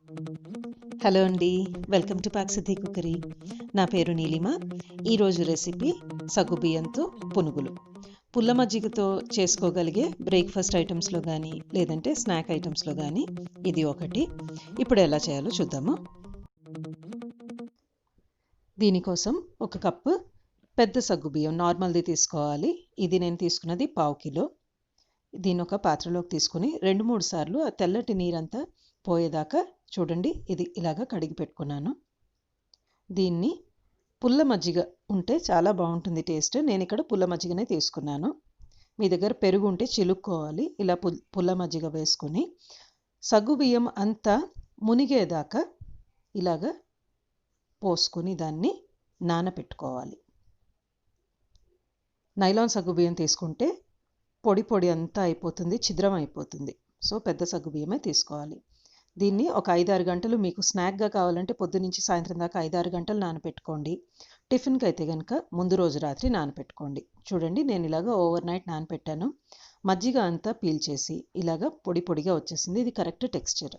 Hello అండి, welcome to పాక్సిద్ధి cookery. నా పేరు నీలిమ. ఈరోజు రెసిపీ సగ్గుబియ్యంతో పునుగులు. పుల్ల మజ్జిగతో చేసుకోగలిగే బ్రేక్ఫాస్ట్ ఐటమ్స్లో కానీ లేదంటే స్నాక్ ఐటమ్స్లో కానీ ఇది ఒకటి. ఇప్పుడు ఎలా చేయాలో చూద్దాము. దీనికోసం ఒక కప్పు పెద్ద సగ్గుబియ్యం నార్మల్ది తీసుకోవాలి. ఇది నేను తీసుకున్నది 1/2 కిలో. దీని ఒక పాత్రలోకి తీసుకుని 2-3 సార్లు ఆ తెల్లటి నీరంతా పోయేదాకా చూడండి, ఇది ఇలాగా కడిగి పెట్టుకున్నాను. దీన్ని పుల్ల మజ్జిగ ఉంటే చాలా బాగుంటుంది టేస్ట్. నేను ఇక్కడ పుల్ల మజ్జిగనే తీసుకున్నాను. మీ దగ్గర పెరుగు ఉంటే చిలుక్కోవాలి. ఇలా పుల్ల మజ్జిగ వేసుకొని సగ్గుబియ్యం అంతా మునిగేదాకా ఇలాగా పోసుకొని దాన్ని నానపెట్టుకోవాలి. నైలాన్ సగ్గుబియ్యం తీసుకుంటే పొడి పొడి అంతా అయిపోతుంది, ఛిద్రం అయిపోతుంది. సో పెద్ద సగ్గుబియ్యమే తీసుకోవాలి. దీన్ని ఒక 5-6 గంటలు మీకు స్నాక్గా కావాలంటే పొద్దునుంచి సాయంత్రం దాకా 5-6 గంటలు నానపెట్టుకోండి. టిఫిన్కి అయితే కనుక ముందు రోజు రాత్రి నానపెట్టుకోండి. చూడండి, నేను ఇలాగ ఓవర్ నైట్ నానపెట్టాను. మజ్జిగ అంతా పీల్చేసి ఇలాగ పొడి పొడిగా వచ్చేసింది. ఇది కరెక్ట్ టెక్స్చర్.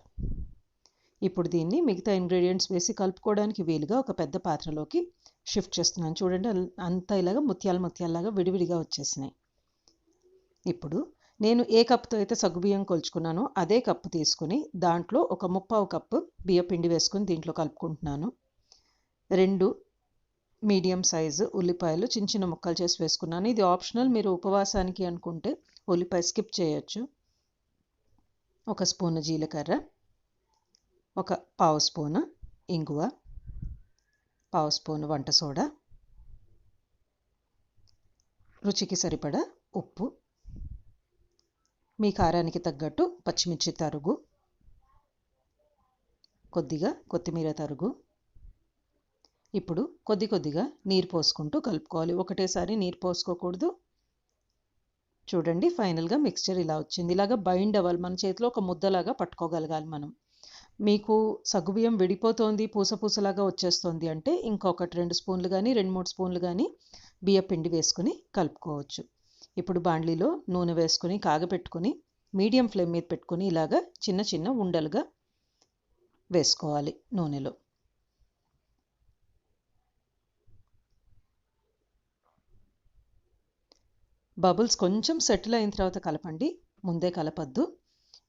ఇప్పుడు దీన్ని మిగతా ఇంగ్రీడియంట్స్ వేసి కలుపుకోవడానికి వీలుగా ఒక పెద్ద పాత్రలోకి షిఫ్ట్ చేస్తున్నాను. చూడండి, అంతా ఇలాగ ముత్యాలలాగా విడివిడిగా వచ్చేసినాయి. ఇప్పుడు నేను ఏ కప్పుతో అయితే సగ్గుబియ్యం కొలుచుకున్నానో అదే కప్పు తీసుకుని దాంట్లో ఒక 1/4 కప్పు బియ్య పిండి వేసుకుని దీంట్లో కలుపుకుంటున్నాను. 2 మీడియం సైజు ఉల్లిపాయలు చిన్న చిన్న ముక్కలు చేసి వేసుకున్నాను. ఇది ఆప్షనల్, మీరు ఉపవాసానికి అనుకుంటే ఉల్లిపాయ స్కిప్ చేయొచ్చు. 1 స్పూను జీలకర్ర, 1/2 స్పూను ఇంగువ, 1/2 స్పూను వంట సోడా, రుచికి సరిపడా ఉప్పు, మీ కారానికి తగ్గట్టు పచ్చిమిర్చి తరుగు, కొద్దిగా కొత్తిమీర తరుగు. ఇప్పుడు కొద్దిగా నీరు పోసుకుంటూ కలుపుకోవాలి. ఒకటేసారి నీరు పోసుకోకూడదు. చూడండి, ఫైనల్గా మిక్స్చర్ ఇలా వచ్చింది. ఇలాగా బైండ్ అవ్వాలి, మన చేతిలో ఒక ముద్దలాగా పట్టుకోగలగాలి మనం. మీకు సగ్గుబియ్యం విడిపోతోంది, పూసలాగా వచ్చేస్తుంది అంటే ఇంకొకటి 2 స్పూన్లు కానీ 2-3 స్పూన్లు కానీ బియ్య పిండి వేసుకుని కలుపుకోవచ్చు. ఇప్పుడు బాండ్లీలో నూనె వేసుకుని కాగపెట్టుకుని మీడియం ఫ్లేమ్ మీద పెట్టుకుని ఇలాగా చిన్న చిన్న ఉండలుగా వేసుకోవాలి నూనెలో. బబుల్స్ కొంచెం సెటిల్ అయిన తర్వాత కలపండి, ముందే కలపద్దు.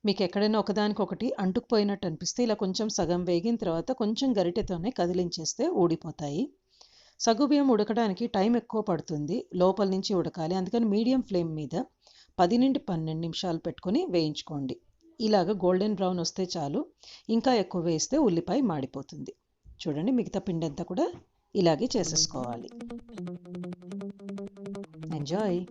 మీకు ఎక్కడైనా ఒకదానికొకటి అంటుకుపోయినట్టు అనిపిస్తే ఇలా కొంచెం సగం వేగిన తర్వాత కొంచెం గరిటెతోనే కదిలించేస్తే ఊడిపోతాయి. సగ్గుబియ్యం ఉడకడానికి టైం ఎక్కువ పడుతుంది, లోపల నుంచి ఉడకాలి. అందుకని మీడియం ఫ్లేమ్ మీద 10-12 నిమిషాలు పెట్టుకొని వేయించుకోండి. ఇలాగ గోల్డెన్ బ్రౌన్ వస్తే చాలు. ఇంకా ఎక్కువ వేస్తే ఉల్లిపాయ మాడిపోతుంది. చూడండి, మిగతా పిండి అంతా కూడా ఇలాగే చేసేసుకోవాలి. ఎంజాయ్.